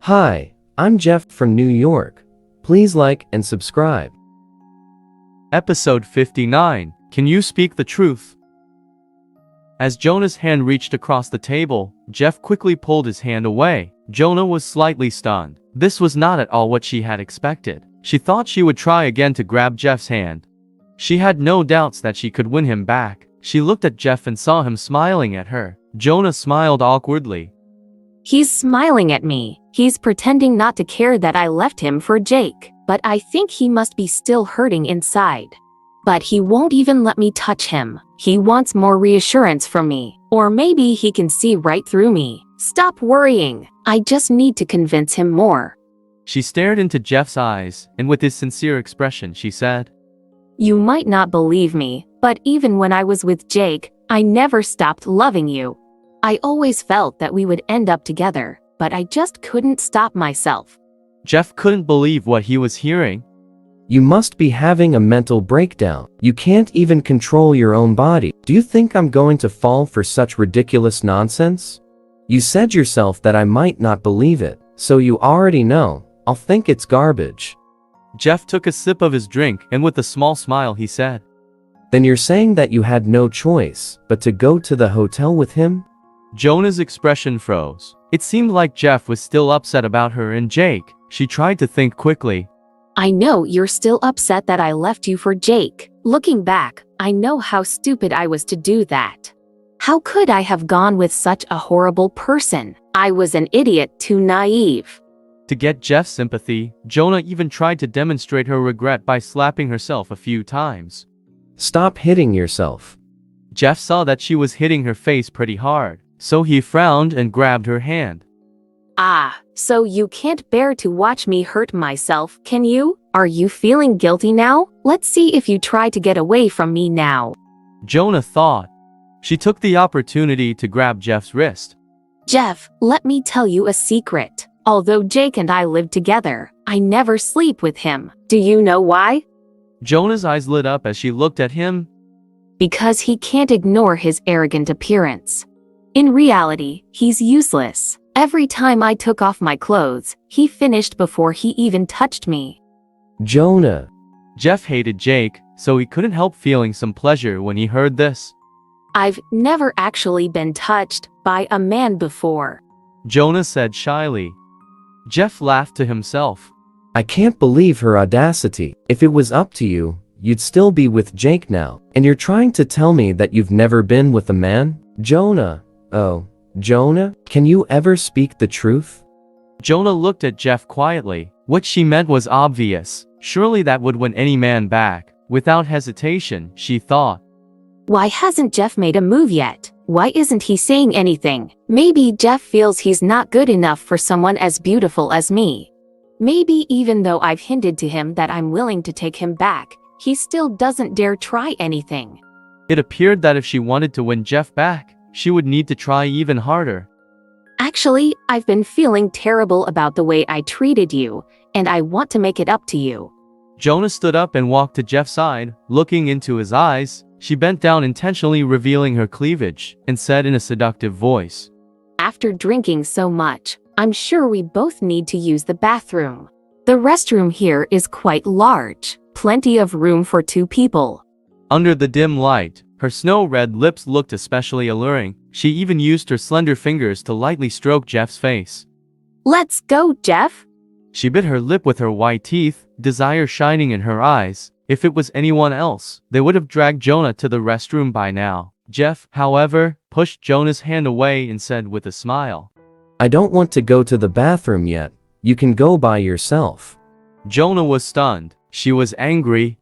Hi, I'm Jeff from New York. Please like and subscribe. Episode 59. Can you speak the truth? As Jonah's hand reached across the table, Jeff quickly pulled his hand away. Jonah was slightly stunned. This was not at all what she had expected. She thought she would try again to grab Jeff's hand. She had no doubts that she could win him back. She looked at Jeff and saw him smiling at her. Jonah smiled awkwardly. He's smiling at me. He's pretending not to care that I left him for Jake, but I think he must be still hurting inside. But he won't even let me touch him. He wants more reassurance from me. Or maybe he can see right through me. Stop worrying. I just need to convince him more. She stared into Jeff's eyes, and with his sincere expression, she said, You might not believe me, but even when I was with Jake, I never stopped loving you. I always felt that we would end up together, but I just couldn't stop myself. Jeff couldn't believe what he was hearing. You must be having a mental breakdown. You can't even control your own body. Do you think I'm going to fall for such ridiculous nonsense? You said yourself that I might not believe it, so you already know. I'll think it's garbage. Jeff took a sip of his drink, and with a small smile he said, Then you're saying that you had no choice but to go to the hotel with him? Jonah's expression froze. It seemed like Jeff was still upset about her and Jake. She tried to think quickly. I know you're still upset that I left you for Jake. Looking back, I know how stupid I was to do that. How could I have gone with such a horrible person? I was an idiot, too naive. To get Jeff's sympathy, Jonah even tried to demonstrate her regret by slapping herself a few times. Stop hitting yourself. Jeff saw that she was hitting her face pretty hard, so he frowned and grabbed her hand. Ah, so you can't bear to watch me hurt myself, can you? Are you feeling guilty now? Let's see if you try to get away from me now. Jonah thought. She took the opportunity to grab Jeff's wrist. Jeff, let me tell you a secret. Although Jake and I live together, I never sleep with him. Do you know why? Jonah's eyes lit up as she looked at him. Because he can't ignore his arrogant appearance. In reality, he's useless. Every time I took off my clothes, he finished before he even touched me. Jonah. Jeff hated Jake, so he couldn't help feeling some pleasure when he heard this. I've never actually been touched by a man before, Jonah said shyly. Jeff laughed to himself. I can't believe her audacity. If it was up to you, you'd still be with Jake now. And you're trying to tell me that you've never been with a man? Jonah. Oh, Jonah, can you ever speak the truth? Jonah looked at Jeff quietly. What she meant was obvious. Surely that would win any man back. Without hesitation, she thought. Why hasn't Jeff made a move yet? Why isn't he saying anything? Maybe Jeff feels he's not good enough for someone as beautiful as me. Maybe even though I've hinted to him that I'm willing to take him back, he still doesn't dare try anything. It appeared that if she wanted to win Jeff back, she would need to try even harder. Actually, I've been feeling terrible about the way I treated you, and I want to make it up to you. Jonah stood up and walked to Jeff's side, looking into his eyes. She bent down, intentionally revealing her cleavage, and said in a seductive voice, After drinking so much, I'm sure we both need to use the bathroom. The restroom here is quite large, plenty of room for 2 people. Under the dim light, her snow-red lips looked especially alluring. She even used her slender fingers to lightly stroke Jeff's face. Let's go, Jeff. She bit her lip with her white teeth, desire shining in her eyes. If it was anyone else, they would have dragged Jonah to the restroom by now. Jeff, however, pushed Jonah's hand away and said with a smile, I don't want to go to the bathroom yet. You can go by yourself. Jonah was stunned. She was angry.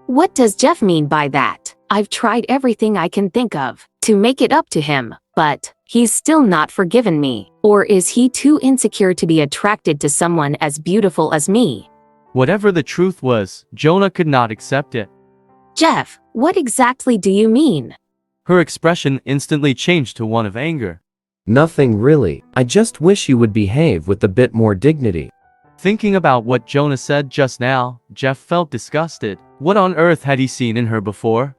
What does Jeff mean by that? I've tried everything I can think of to make it up to him, but he's still not forgiven me. Or is he too insecure to be attracted to someone as beautiful as me? Whatever the truth was, Jonah could not accept it. Jeff, what exactly do you mean? Her expression instantly changed to one of anger. Nothing really. I just wish you would behave with a bit more dignity. Thinking about what Jonah said just now, Jeff felt disgusted. What on earth had he seen in her before?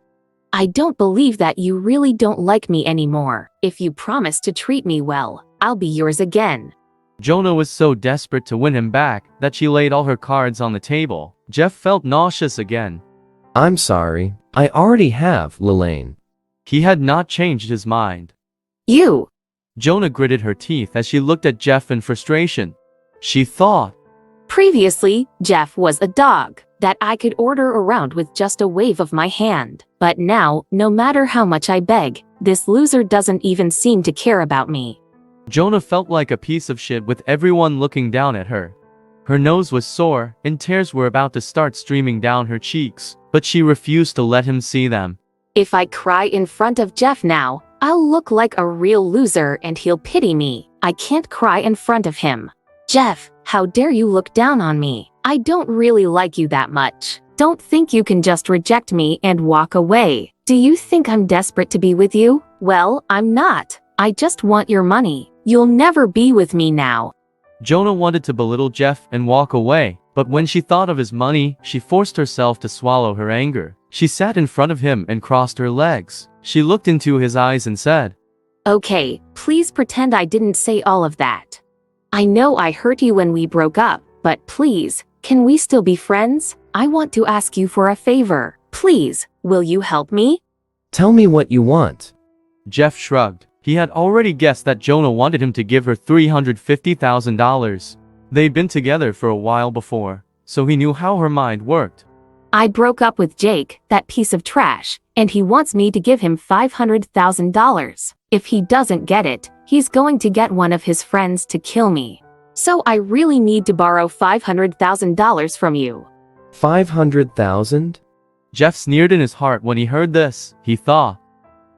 I don't believe that you really don't like me anymore. If you promise to treat me well, I'll be yours again. Jonah was so desperate to win him back that she laid all her cards on the table. Jeff felt nauseous again. I'm sorry. I already have, Lelaine. He had not changed his mind. You! Jonah gritted her teeth as she looked at Jeff in frustration. She thought, Previously, Jeff was a dog that I could order around with just a wave of my hand. But now, no matter how much I beg, this loser doesn't even seem to care about me. Jonah felt like a piece of shit with everyone looking down at her. Her nose was sore, and tears were about to start streaming down her cheeks, but she refused to let him see them. If I cry in front of Jeff now, I'll look like a real loser and he'll pity me. I can't cry in front of him. Jeff, how dare you look down on me? I don't really like you that much. Don't think you can just reject me and walk away. Do you think I'm desperate to be with you? Well, I'm not. I just want your money. You'll never be with me now. Jonah wanted to belittle Jeff and walk away, but when she thought of his money, she forced herself to swallow her anger. She sat in front of him and crossed her legs. She looked into his eyes and said, Okay, please pretend I didn't say all of that. I know I hurt you when we broke up, but please, can we still be friends? I want to ask you for a favor. Please, will you help me? Tell me what you want. Jeff shrugged. He had already guessed that Jonah wanted him to give her $350,000. They'd been together for a while before, so he knew how her mind worked. I broke up with Jake, that piece of trash, and he wants me to give him $500,000. If he doesn't get it, he's going to get one of his friends to kill me. So I really need to borrow $500,000 from you. 500,000? Jeff sneered in his heart when he heard this. He thought,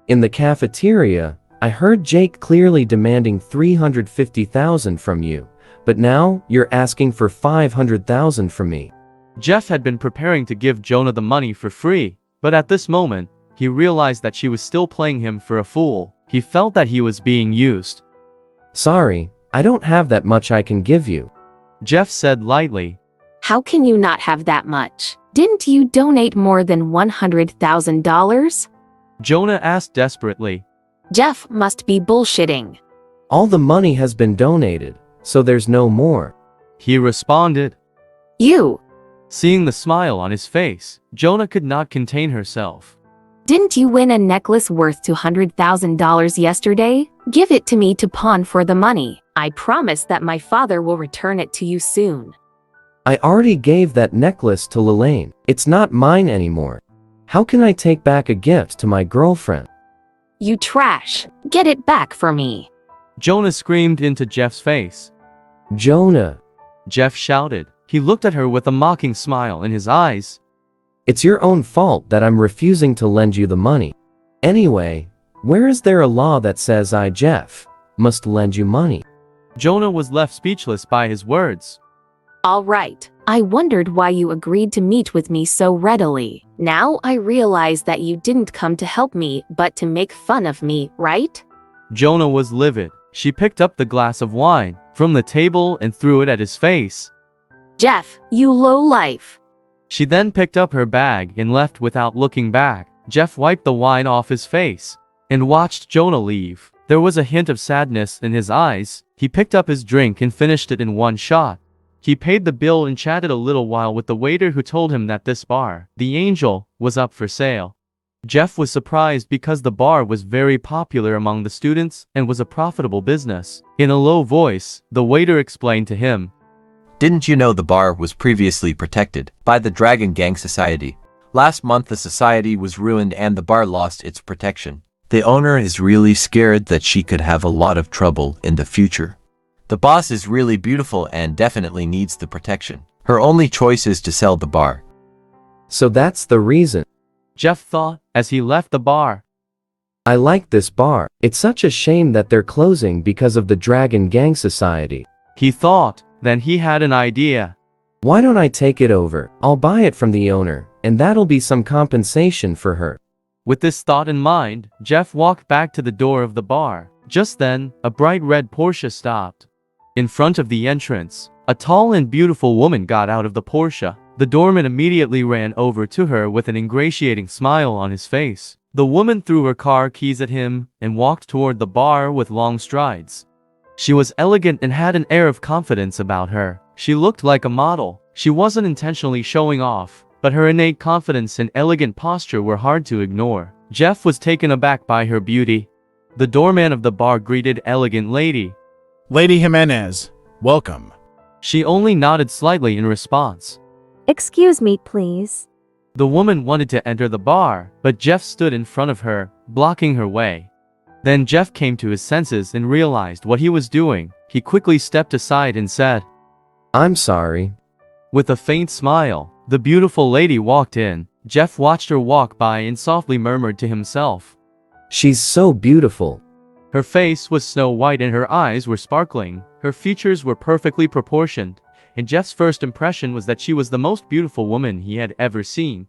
In the cafeteria, I heard Jake clearly demanding 350,000 from you, but now you're asking for 500,000 from me. Jeff had been preparing to give Jonah the money for free, but at this moment, he realized that she was still playing him for a fool. He felt that he was being used. Sorry, I don't have that much I can give you. Jeff said lightly. How can you not have that much? Didn't you donate more than $100,000? Jonah asked desperately. Jeff must be bullshitting. All the money has been donated, so there's no more. He responded. You! Seeing the smile on his face, Jonah could not contain herself. Didn't you win a necklace worth $200,000 yesterday? Give it to me to pawn for the money. I promise that my father will return it to you soon. I already gave that necklace to Lelaine. It's not mine anymore. How can I take back a gift to my girlfriend? You trash! Get it back for me! Jonah screamed into Jeff's face. Jonah! Jeff shouted. He looked at her with a mocking smile in his eyes. It's your own fault that I'm refusing to lend you the money. Anyway, where is there a law that says I, Jeff, must lend you money? Jonah was left speechless by his words. All right. I wondered why you agreed to meet with me so readily. Now I realize that you didn't come to help me, but to make fun of me, right? Jonah was livid. She picked up the glass of wine from the table and threw it at his face. Jeff, you lowlife. She then picked up her bag and left without looking back. Jeff wiped the wine off his face and watched Jonah leave. There was a hint of sadness in his eyes. He picked up his drink and finished it in one shot. He paid the bill and chatted a little while with the waiter who told him that this bar, The Angel, was up for sale. Jeff was surprised because the bar was very popular among the students and was a profitable business. In a low voice, the waiter explained to him. Didn't you know the bar was previously protected by the Dragon Gang Society? Last month the society was ruined and the bar lost its protection. The owner is really scared that she could have a lot of trouble in the future. The boss is really beautiful and definitely needs the protection. Her only choice is to sell the bar. So that's the reason. Jeff thought as he left the bar. I like this bar. It's such a shame that they're closing because of the Dragon Gang Society. He thought. Then he had an idea. Why don't I take it over? I'll buy it from the owner, and that'll be some compensation for her. With this thought in mind, Jeff walked back to the door of the bar. Just then, a bright red Porsche stopped. In front of the entrance, a tall and beautiful woman got out of the Porsche. The doorman immediately ran over to her with an ingratiating smile on his face. The woman threw her car keys at him and walked toward the bar with long strides. She was elegant and had an air of confidence about her. She looked like a model. She wasn't intentionally showing off, but her innate confidence and elegant posture were hard to ignore. Jeff was taken aback by her beauty. The doorman of the bar greeted elegant lady. Lady Jimenez, welcome. She only nodded slightly in response. Excuse me, please. The woman wanted to enter the bar, but Jeff stood in front of her, blocking her way. Then Jeff came to his senses and realized what he was doing. He quickly stepped aside and said, I'm sorry. With a faint smile, the beautiful lady walked in. Jeff watched her walk by and softly murmured to himself. She's so beautiful. Her face was snow white and her eyes were sparkling. Her features were perfectly proportioned, and Jeff's first impression was that she was the most beautiful woman he had ever seen.